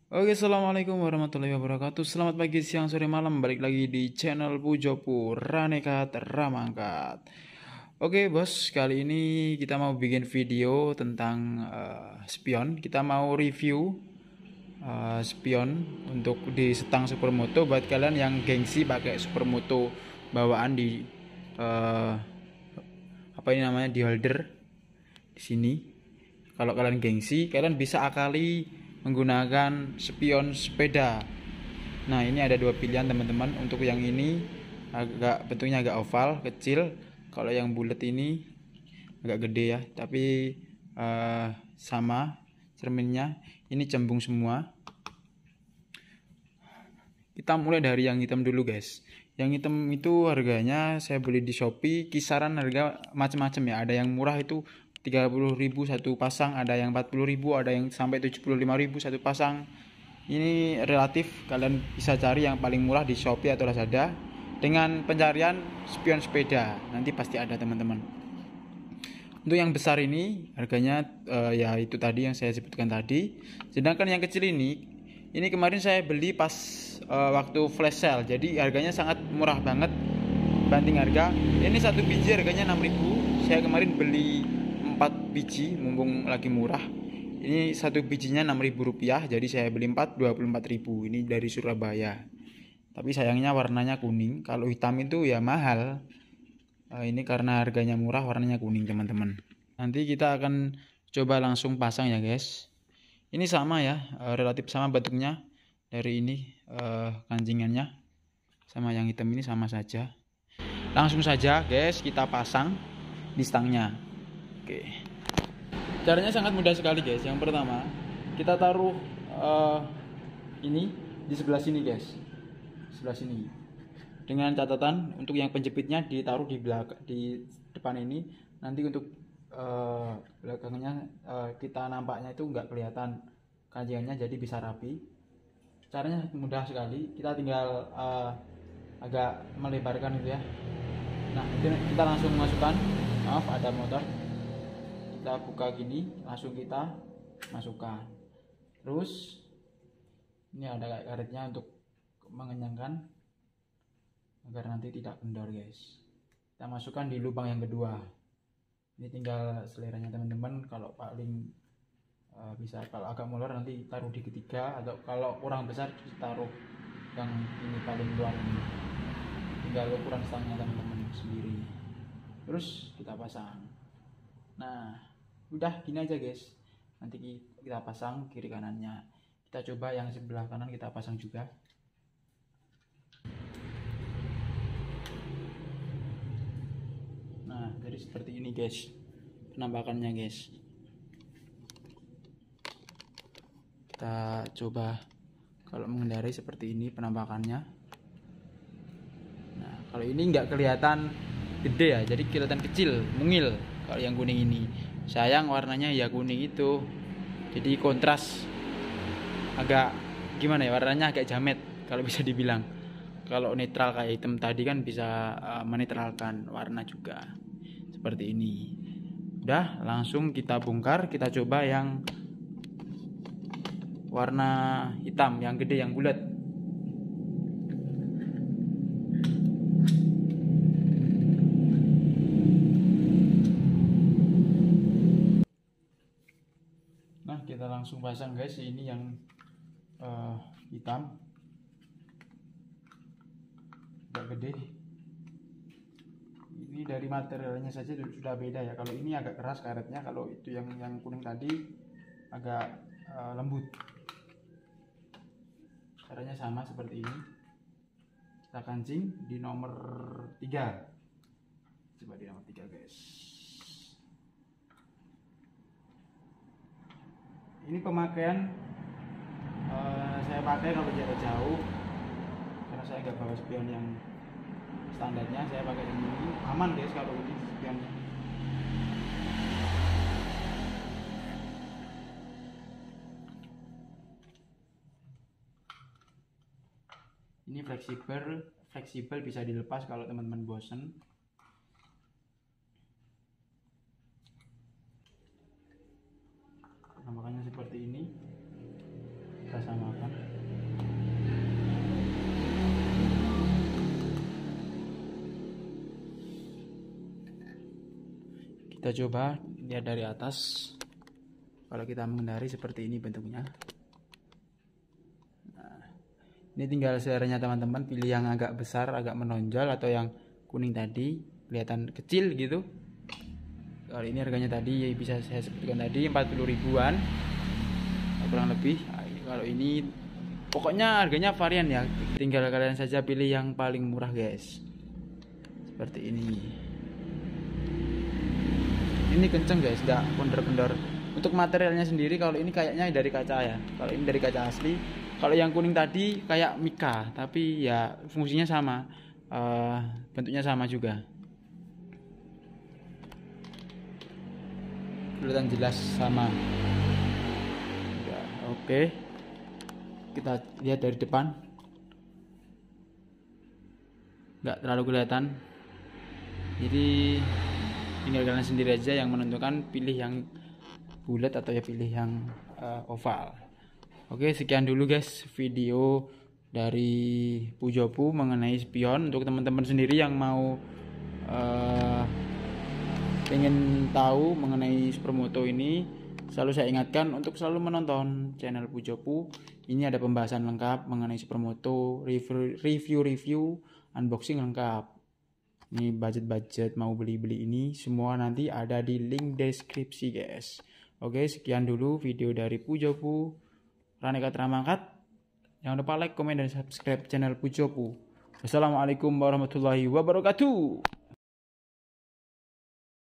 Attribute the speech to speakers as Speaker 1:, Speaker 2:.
Speaker 1: Oke, assalamualaikum warahmatullahi wabarakatuh. Selamat pagi, siang, sore, malam. Balik lagi di channel Pujopu Ranekat Ramangkat. Oke, bos. Kali ini kita mau bikin video tentang spion. Kita mau review spion untuk di setang supermoto. Buat kalian yang gengsi pakai supermoto bawaan di eh, apa ini namanya, di holder di sini. Kalau kalian gengsi, kalian bisa akali menggunakan spion sepeda. Nah, ini ada dua pilihan teman-teman. Untuk yang ini bentuknya agak oval, kecil. Kalau yang bulat ini agak gede ya, tapi sama cerminnya. Ini cembung semua. Kita mulai dari yang hitam dulu, guys. Yang hitam itu harganya saya beli di Shopee, kisaran harga macam-macam ya. Ada yang murah itu 30.000 satu pasang, ada yang 40.000, ada yang sampai 75.000 satu pasang. Ini relatif, kalian bisa cari yang paling murah di Shopee atau Lazada dengan pencarian spion sepeda. Nanti pasti ada, teman-teman. Untuk yang besar ini harganya ya itu tadi yang saya sebutkan tadi. Sedangkan yang kecil ini kemarin saya beli pas waktu flash sale. Jadi harganya sangat murah banget banding harga. Ini satu biji harganya 6.000. Saya kemarin beli 4 biji mumpung lagi murah. Ini satu bijinya 6.000 rupiah. Jadi saya beli 4 24.000. Ini dari Surabaya. Tapi sayangnya warnanya kuning. Kalau hitam itu ya mahal. Ini karena harganya murah, warnanya kuning, teman-teman. Nanti kita akan coba langsung pasang ya, guys. Ini sama ya, relatif sama bentuknya. Dari ini kancingannya sama yang hitam ini sama saja. Langsung saja, guys, kita pasang di stangnya. Oke. Caranya sangat mudah sekali, guys. Yang pertama, kita taruh ini di sebelah sini, guys. Sebelah sini. Dengan catatan untuk yang penjepitnya ditaruh di belakang, di depan ini. Nanti untuk belakangnya kita nampaknya itu nggak kelihatan kancingannya, jadi bisa rapi. Caranya mudah sekali, kita tinggal agak melebarkan gitu ya. Nah, kita langsung masukkan. Maaf, ada motor. Kita buka gini, langsung kita masukkan. Terus ini ada kayak karetnya untuk mengenyangkan agar nanti tidak kendor, guys. Kita masukkan di lubang yang kedua. Ini tinggal seleranya teman-teman. Kalau paling bisa, kalau agak molor nanti taruh di ketiga, atau kalau kurang besar taruh yang ini paling luar ini. Tinggal ukuran stangnya teman-teman sendiri. Terus kita pasang. Nah, udah gini aja, guys. Nanti kita pasang kiri kanannya. Kita coba yang sebelah kanan kita pasang juga. Nah, jadi seperti ini, guys, penampakannya, guys. Kita coba kalau mengendarai seperti ini penampakannya. Nah, kalau ini nggak kelihatan gede ya, jadi kelihatan kecil, mungil. Kalau yang kuning ini, sayang warnanya ya kuning itu, jadi kontras, agak gimana ya, warnanya agak jamet kalau bisa dibilang. Kalau netral kayak hitam tadi kan bisa menetralkan warna juga. Seperti ini. Udah, langsung kita bongkar, kita coba yang warna hitam, yang gede, yang bulat. Nah, kita langsung pasang, guys. Ini yang hitam, agak gede. Ini dari materialnya saja sudah beda ya. Kalau ini agak keras karetnya, kalau itu yang kuning tadi agak lembut. Caranya sama seperti ini. Kita kancing di nomor 3. Coba di nomor 3, guys. Ini pemakaian saya pakai kalau jarak jauh, karena saya nggak bawa spion yang standarnya. Saya pakai yang ini, aman, guys, kalau ini spionnya. Ini fleksibel, bisa dilepas kalau teman-teman bosen. Penampakannya seperti ini. Kita kita samakan. Kita coba lihat dari atas. Kalau kita mengendari seperti ini bentuknya. Nah, ini tinggal seleranya teman-teman, pilih yang agak besar, agak menonjol, atau yang kuning tadi kelihatan kecil gitu. Kalau ini harganya tadi bisa saya sebutkan tadi 40 ribuan kurang lebih. Kalau ini pokoknya harganya varian ya, tinggal kalian saja pilih yang paling murah guys. Seperti ini. Ini kenceng guys, tidak kendor-kendor. Untuk materialnya sendiri, kalau ini kayaknya dari kaca ya, kalau ini dari kaca asli. Kalau yang kuning tadi kayak mika, tapi ya fungsinya sama, bentuknya sama juga. Kelihatan jelas sama ya. Oke, kita lihat dari depan, nggak terlalu kelihatan, jadi tinggal kalian sendiri aja yang menentukan, pilih yang bulat atau ya pilih yang oval. Oke, sekian dulu guys video dari Pujopu mengenai spion. Untuk teman-teman sendiri yang mau pengen tahu mengenai supermoto ini, selalu saya ingatkan untuk selalu menonton channel Pujopu. Ini ada pembahasan lengkap mengenai supermoto, review, unboxing lengkap. Ini budget mau beli ini semua nanti ada di link deskripsi guys. Oke, sekian dulu video dari Pujopu Raneka Tramangkat. Jangan lupa like, komen, dan subscribe channel Pujopu. Wassalamualaikum warahmatullahi wabarakatuh.